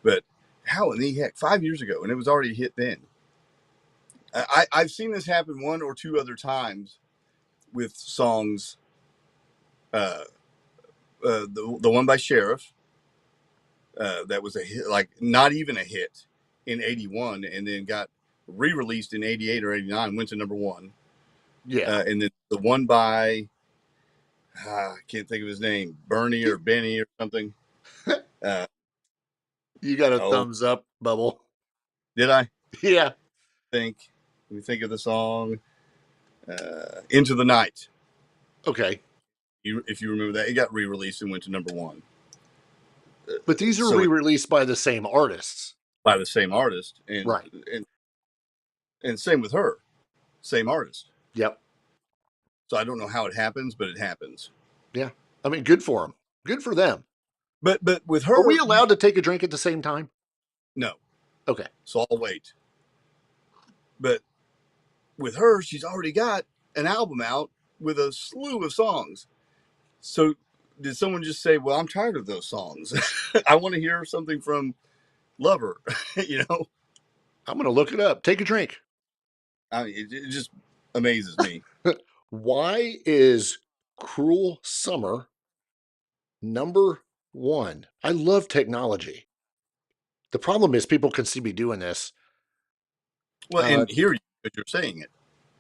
But how in the heck, 5 years ago, and it was already a hit then. I've seen this happen one or two other times with songs. The one by Sheriff, that was a hit, like not even a hit in '81, and then got re-released in '88 or '89, went to number one. Yeah. And then the one by I can't think of his name, Bernie or Benny or something. You got a thumbs up, Bubble. Did I? Yeah. Let me think of the song. Into the Night. Okay. If you remember that, it got re-released and went to number one. But these are re-released by the same artists. By the same artist, and right. And same with her, same artist. Yep. So I don't know how it happens, but it happens. Yeah, I mean, good for them. Good for them. But with her, are we allowed to take a drink at the same time? No. Okay. So I'll wait. But with her, she's already got an album out with a slew of songs. So did someone just say, well, I'm tired of those songs. I want to hear something from Lover, you know? I'm going to look it up. Take a drink. I mean, it just amazes me. Why is Cruel Summer number one? I love technology. The problem is people can see me doing this. Well, and hear you, but you're saying it.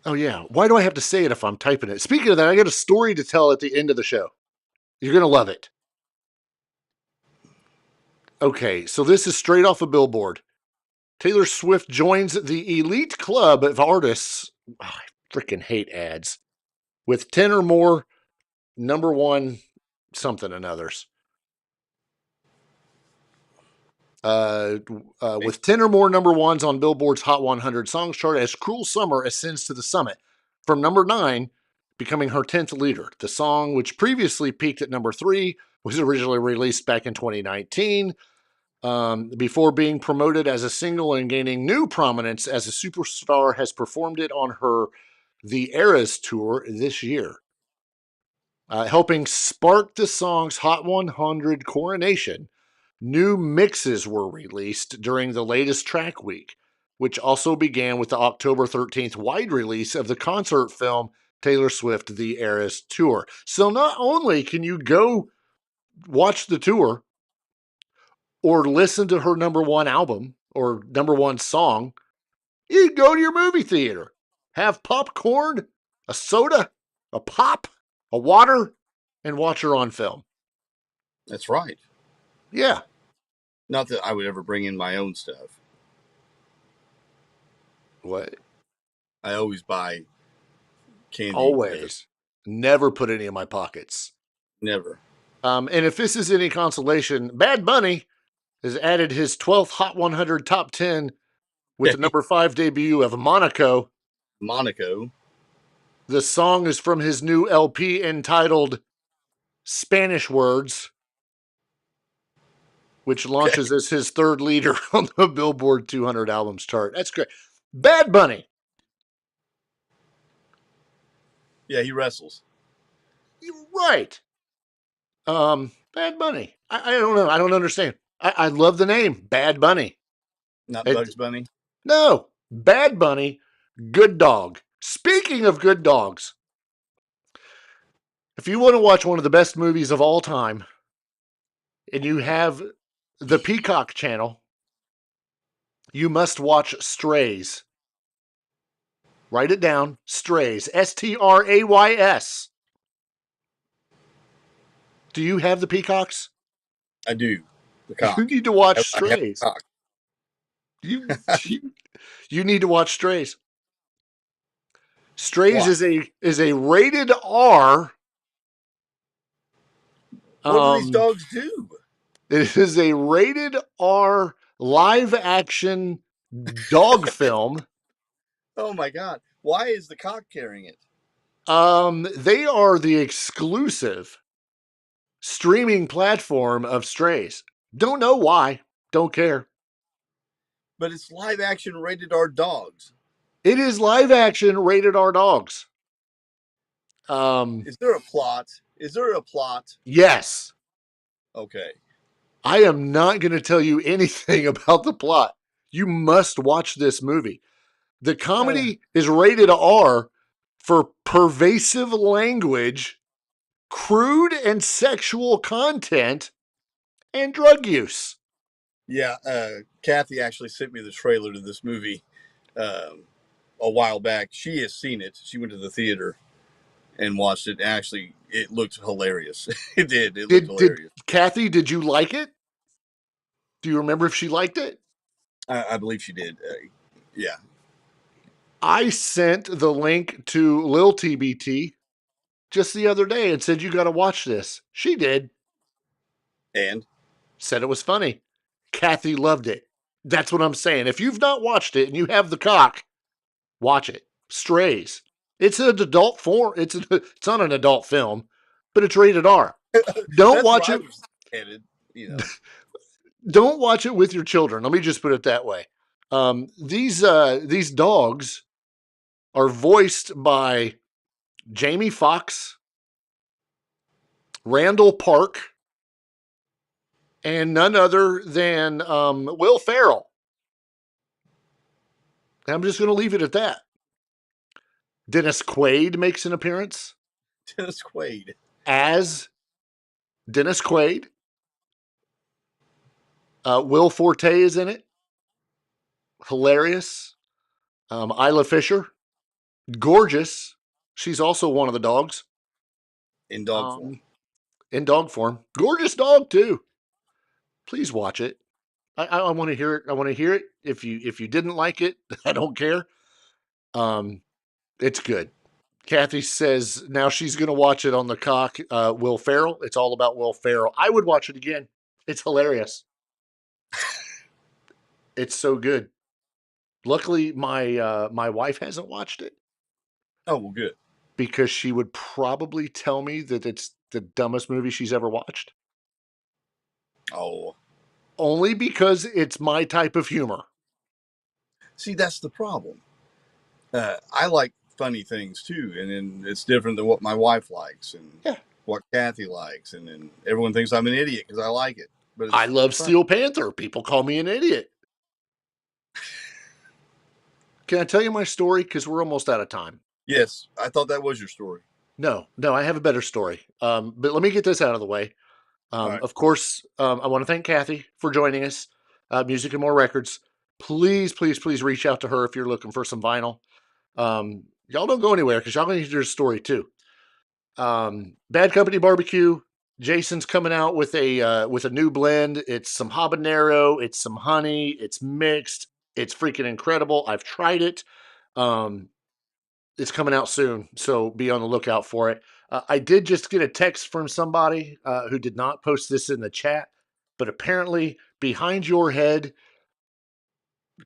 Oh, yeah. Why do I have to say it if I'm typing it? Speaking of that, I got a story to tell at the end of the show. You're going to love it. Okay, so this is straight off a Billboard. Taylor Swift joins the elite club of artists. Oh, I freaking hate ads. With 10 or more number one something and others. With 10 or more number ones on Billboard's Hot 100 Songs chart as Cruel Summer ascends to the summit. From number 9, becoming her 10th leader. The song, which previously peaked at number 3, was originally released back in 2019. Before being promoted as a single and gaining new prominence as a superstar, has performed it on her The Eras tour this year. Helping spark the song's Hot 100 coronation, new mixes were released during the latest track week, which also began with the October 13th wide release of the concert film Taylor Swift The Eras Tour. So not only can you go watch the tour or listen to her number one album or number one song, you go to your movie theater, have popcorn, a soda, a pop, a water, and watch her on film. That's right. Yeah. Not that I would ever bring in my own stuff. What? I always buy candy. Always. Never put any in my pockets. Never. And if this is any consolation, Bad Bunny has added his 12th Hot 100 Top 10 with the number 5 debut of Monaco. Monaco. The song is from his new LP entitled Spanish Words, which launches as his third leader on the Billboard 200 albums chart. That's great. Bad Bunny. Yeah, he wrestles. You're right. Bad Bunny. I don't know. I don't understand. I love the name, Bad Bunny. Not Bugs Bunny? No. Bad Bunny, good dog. Speaking of good dogs, if you want to watch one of the best movies of all time, and you have the Peacock channel, you must watch Strays. Write it down. Strays. Strays. Do you have the Peacocks? I do. The cock. You need to watch Strays. You need to watch Strays. Strays is a rated R. What do these dogs do? It is a rated R live action dog film. Oh my God. Why is the cock carrying it? They are the exclusive streaming platform of Strays. Don't know why. Don't care. But it's live action rated R dogs. It is live action rated R dogs. Is there a plot? Is there a plot? Yes. Okay. I am not going to tell you anything about the plot. You must watch this movie. The comedy is rated R for pervasive language, crude and sexual content, and drug use. Yeah, Kathy actually sent me the trailer to this movie a while back. She has seen it. She went to the theater and watched it. Actually, it looked hilarious. It did. It looked hilarious. Kathy, did you like it? Do you remember if she liked it? I believe she did. Yeah. I sent the link to Lil TBT just the other day and said, you got to watch this. She did. And? Said it was funny. Kathy loved it. That's what I'm saying. If you've not watched it and you have the cock, watch it. Strays. It's an adult form. It's not an adult film, but it's rated R. Don't watch it. Headed, you know. Don't watch it with your children. Let me just put it that way. These dogs are voiced by Jamie Foxx, Randall Park, and none other than Will Ferrell. I'm just going to leave it at that. Dennis Quaid makes an appearance. Dennis Quaid. As Dennis Quaid. Will Forte is in it. Hilarious. Isla Fisher. Gorgeous. She's also one of the dogs. In dog form. In dog form. Gorgeous dog, too. Please watch it. I want to hear it. I want to hear it. If you didn't like it, I don't care. It's good. Kathy says now she's going to watch it on the cock. Will Ferrell. It's all about Will Ferrell. I would watch it again. It's hilarious. It's so good. Luckily, my wife hasn't watched it. Oh, well, good. Because she would probably tell me that it's the dumbest movie she's ever watched. Oh. Only because it's my type of humor. See, that's the problem. I like funny things too, and then it's different than what my wife likes and what Kathy likes, and then everyone thinks I'm an idiot because I like it. But I love Steel Panther. People call me an idiot. Can I tell you my story? Because we're almost out of time. Yes, I thought that was your story. No, I have a better story. But let me get this out of the way. Right. Of course, I want to thank Kathy for joining us. Music and More Records. Please, please, please reach out to her if you're looking for some vinyl. Y'all don't go anywhere because y'all going to hear the story too. Bad Company Barbecue. Jason's coming out with a new blend. It's some habanero. It's some honey. It's mixed. It's freaking incredible. I've tried it. It's coming out soon, so be on the lookout for it. I did just get a text from somebody who did not post this in the chat, but apparently behind your head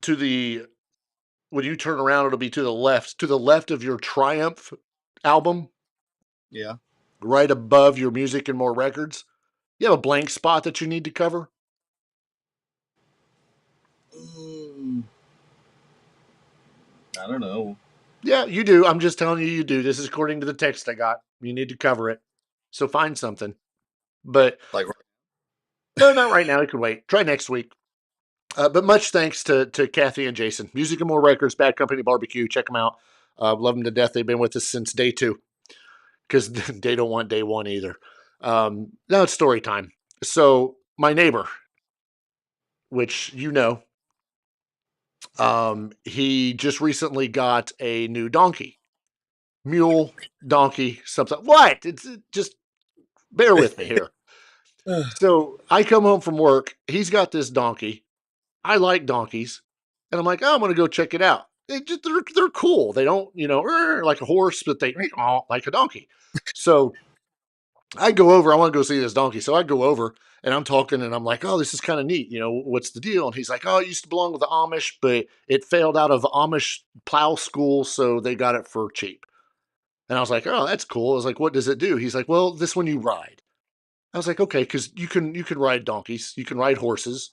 when you turn around, it'll be to the left of your Triumph album. Yeah. Right above your Music and More Records. You have a blank spot that you need to cover? I don't know. Yeah, you do. I'm just telling you do. This is according to the text I got. You need to cover it. So find something. But like no, not right now. You can wait. Try next week. But much thanks to Kathy and Jason. Music and More Records, Bad Company Barbecue. Check them out. Love them to death. They've been with us since day 2. Because they don't want day 1 either. Now it's story time. So my neighbor, which you know, he just recently got a new donkey. Mule, donkey, something. What? It's just bear with me here. So I come home from work. He's got this donkey. I like donkeys. And I'm like, oh, I'm going to go check it out. They're cool. They don't, like a horse, but they like a donkey. So I go over. I want to go see this donkey. So I go over and I'm talking and I'm like, oh, this is kind of neat. What's the deal? And he's like, oh, it used to belong with the Amish, but it failed out of Amish plow school. So they got it for cheap. And I was like, oh, that's cool. I was like, what does it do? He's like, well, this one you ride. I was like, okay, because you can ride donkeys, you can ride horses.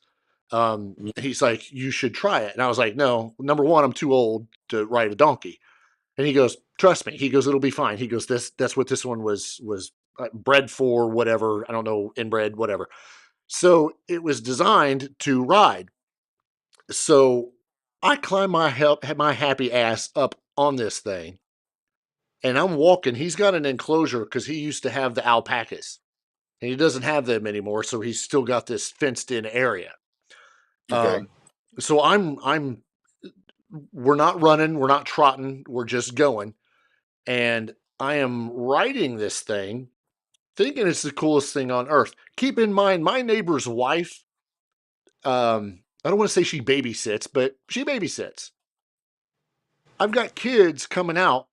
He's like, you should try it. And I was like, no, number one, I'm too old to ride a donkey. And he goes, trust me. He goes, it'll be fine. He goes, that's what this one was bred for, whatever. I don't know, inbred, whatever. So it was designed to ride. So I climb my happy ass up on this thing, and I'm walking. He's got an enclosure because he used to have the alpacas, and he doesn't have them anymore. So he's still got this fenced in area. Okay. So we're not running, we're not trotting, we're just going, and I am riding this thing, thinking it's the coolest thing on earth. Keep in mind, my neighbor's wife. I don't want to say she babysits, but she babysits. I've got kids coming out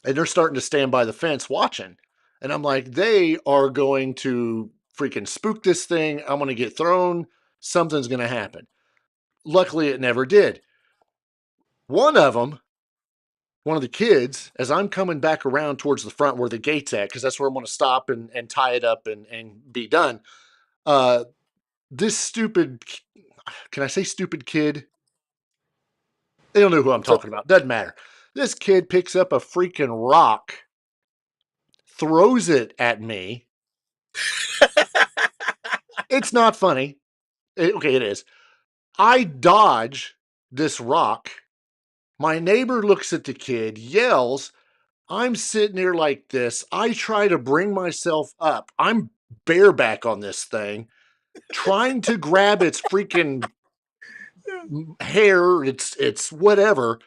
and they're starting to stand by the fence watching. And I'm like, they are going to freaking spook this thing. I'm going to get thrown. Something's going to happen. Luckily, it never did. One of the kids, as I'm coming back around towards the front where the gate's at, because that's where I'm going to stop and tie it up and be done. This stupid, can I say stupid kid? They don't know who I'm talking about. Doesn't matter. This kid picks up a freaking rock, throws it at me. It's not funny. Okay, it is. I dodge this rock. My neighbor looks at the kid, yells. I'm sitting there like this. I try to bring myself up. I'm bareback on this thing, trying to grab its freaking hair, it's whatever,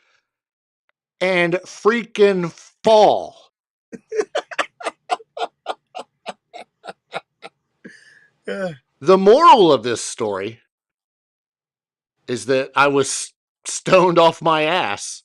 and freaking fall. The moral of this story is that I was stoned off my ass